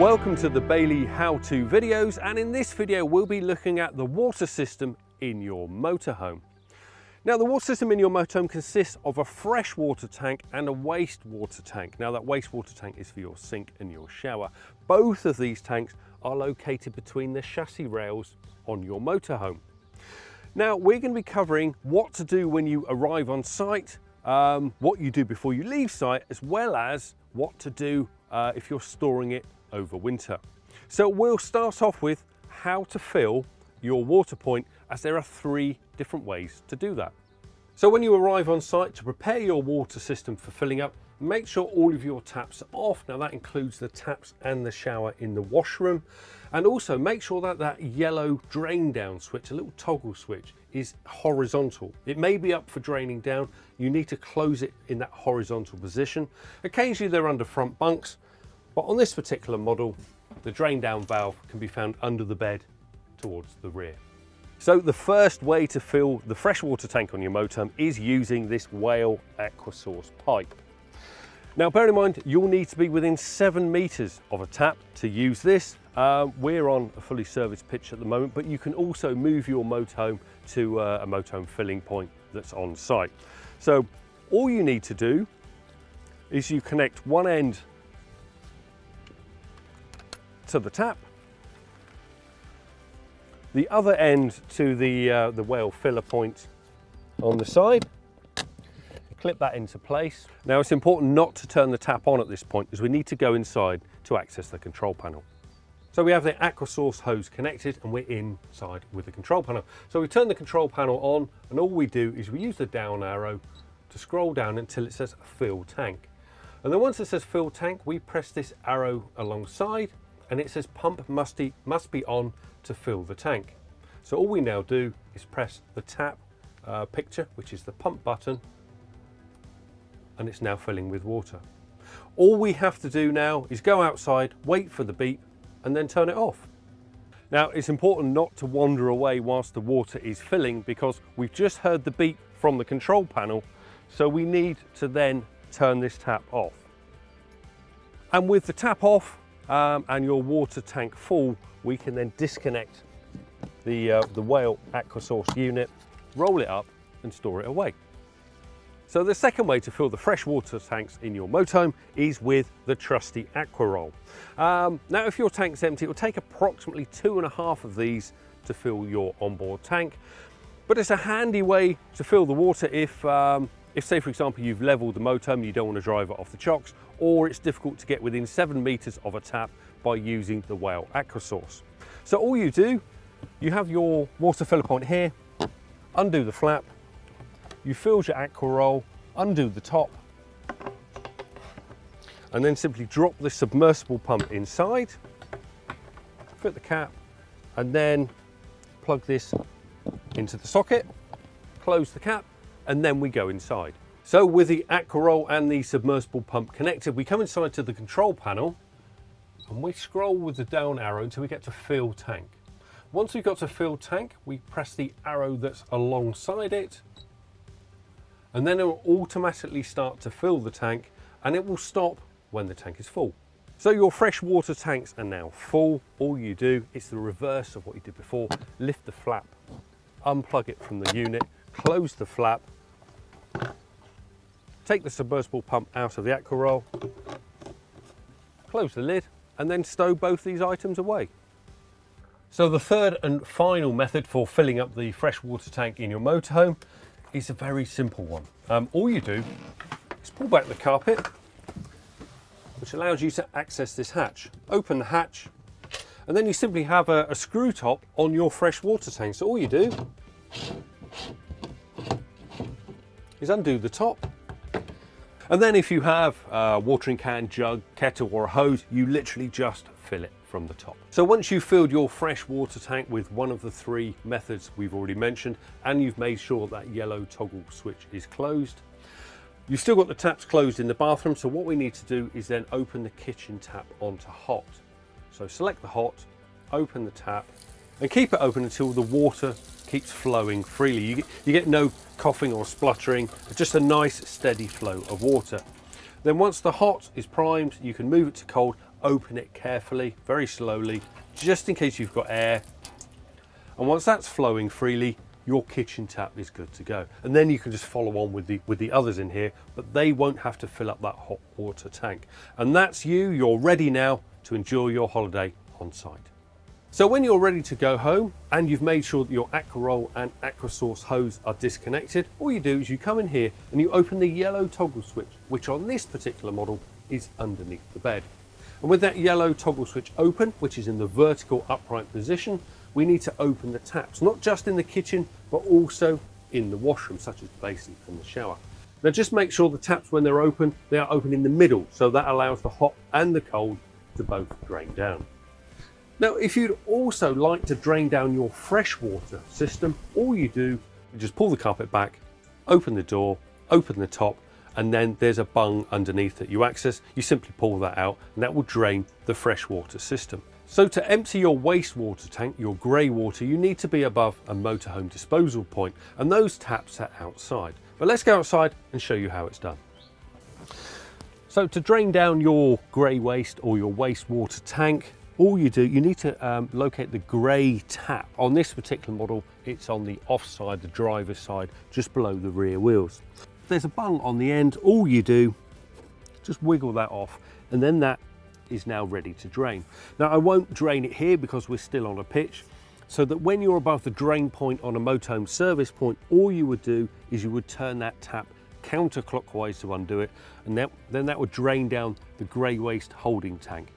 Welcome to the Bailey how-to videos, and in this video we'll be looking at the water system in your motorhome. Now, the water system in your motorhome consists of a freshwater tank and a wastewater tank. Now, that wastewater tank is for your sink and your shower. Both of these tanks are located between the chassis rails on your motorhome. Now, we're going to be covering what to do when you arrive on site, what you do before you leave site, as well as what to do if you're storing it over winter. So we'll start off with how to fill your water point, as there are 3 different ways to do that. So when you arrive on site, to prepare your water system for filling up, make sure all of your taps are off. Now, that includes the taps and the shower in the washroom, and also make sure that that yellow drain down switch, a little toggle switch, is horizontal. It may be up for draining down. You need to close it in that horizontal position. Occasionally they're under front bunks, but on this particular model, the drain down valve can be found under the bed towards the rear. So the first way to fill the freshwater tank on your motorhome is using this Whale Aquasource pipe. Now, bear in mind, you'll need to be within 7 meters of a tap to use this. We're on a fully serviced pitch at the moment, but you can also move your motorhome to a motorhome filling point that's on site. So all you need to do is you connect one end to the tap, the other end to the Whale filler point on the side. Clip that into place. Now, it's important not to turn the tap on at this point, as we need to go inside to access the control panel. So we have the Aquasource hose connected and we're inside with the control panel. So we turn the control panel on, and all we do is we use the down arrow to scroll down until it says fill tank. And then once it says fill tank, we press this arrow alongside and it says pump must be on to fill the tank. So all we now do is press the tap picture, which is the pump button, and it's now filling with water. All we have to do now is go outside, wait for the beep, and then turn it off. Now, it's important not to wander away whilst the water is filling, because we've just heard the beep from the control panel, so we need to then turn this tap off. And with the tap off and your water tank full, we can then disconnect the Whale Aquasource unit, roll it up and store it away. So the second way to fill the freshwater tanks in your motorhome is with the trusty Aquaroll. Now, if your tank's empty, it will take approximately 2.5 of these to fill your onboard tank. But it's a handy way to fill the water if say, for example, you've leveled the motorhome and you don't want to drive it off the chocks, or it's difficult to get within 7 meters of a tap by using the Whale Aquasource. So all you do, you have your water filler point here, undo the flap, you fill your Aquaroll, undo the top, and then simply drop the submersible pump inside, fit the cap, and then plug this into the socket, close the cap, and then we go inside. So with the Aquaroll and the submersible pump connected, we come inside to the control panel and we scroll with the down arrow until we get to fill tank. Once we've got to fill tank, we press the arrow that's alongside it, and then it will automatically start to fill the tank, and it will stop when the tank is full. So your freshwater tanks are now full. All you do is the reverse of what you did before. Lift the flap, unplug it from the unit, close the flap, take the submersible pump out of the Aquaroll, close the lid, and then stow both these items away. So the third and final method for filling up the freshwater tank in your motorhome is a very simple one. All you do is pull back the carpet, which allows you to access this hatch. Open the hatch, and then you simply have a screw top on your freshwater tank. So all you do is undo the top, and then if you have a watering can, jug, kettle or a hose, you literally just fill it from the top. So once you've filled your fresh water tank with one of the 3 methods we've already mentioned, and you've made sure that yellow toggle switch is closed, you've still got the taps closed in the bathroom. So what we need to do is then open the kitchen tap onto hot. So select the hot, open the tap, and keep it open until the water keeps flowing freely. You get no coughing or spluttering, just a nice steady flow of water. Then once the hot is primed, you can move it to cold, open it carefully, very slowly, just in case you've got air. And once that's flowing freely, your kitchen tap is good to go. And then you can just follow on with the others in here, but they won't have to fill up that hot water tank. And that's you. You're ready now to enjoy your holiday on site. So when you're ready to go home and you've made sure that your Aquaroll and Aquasource hose are disconnected, all you do is you come in here and you open the yellow toggle switch, which on this particular model is underneath the bed. And with that yellow toggle switch open, which is in the vertical upright position, we need to open the taps, not just in the kitchen, but also in the washroom, such as the basin and the shower. Now just make sure the taps, when they're open, they are open in the middle, so that allows the hot and the cold to both drain down. Now, if you'd also like to drain down your freshwater system, all you do is just pull the carpet back, open the door, open the top, and then there's a bung underneath that you access. You simply pull that out and that will drain the freshwater system. So to empty your wastewater tank, your grey water, you need to be above a motorhome disposal point, and those taps are outside. But let's go outside and show you how it's done. So to drain down your grey waste or your wastewater tank, all you do, you need to locate the grey tap. On this particular model, it's on the offside, the driver's side, just below the rear wheels. There's a bung on the end. All you do, just wiggle that off, and then that is now ready to drain. Now I won't drain it here because we're still on a pitch, so that when you're above the drain point on a motorhome service point, all you would do is you would turn that tap counterclockwise to undo it, and then that would drain down the grey waste holding tank.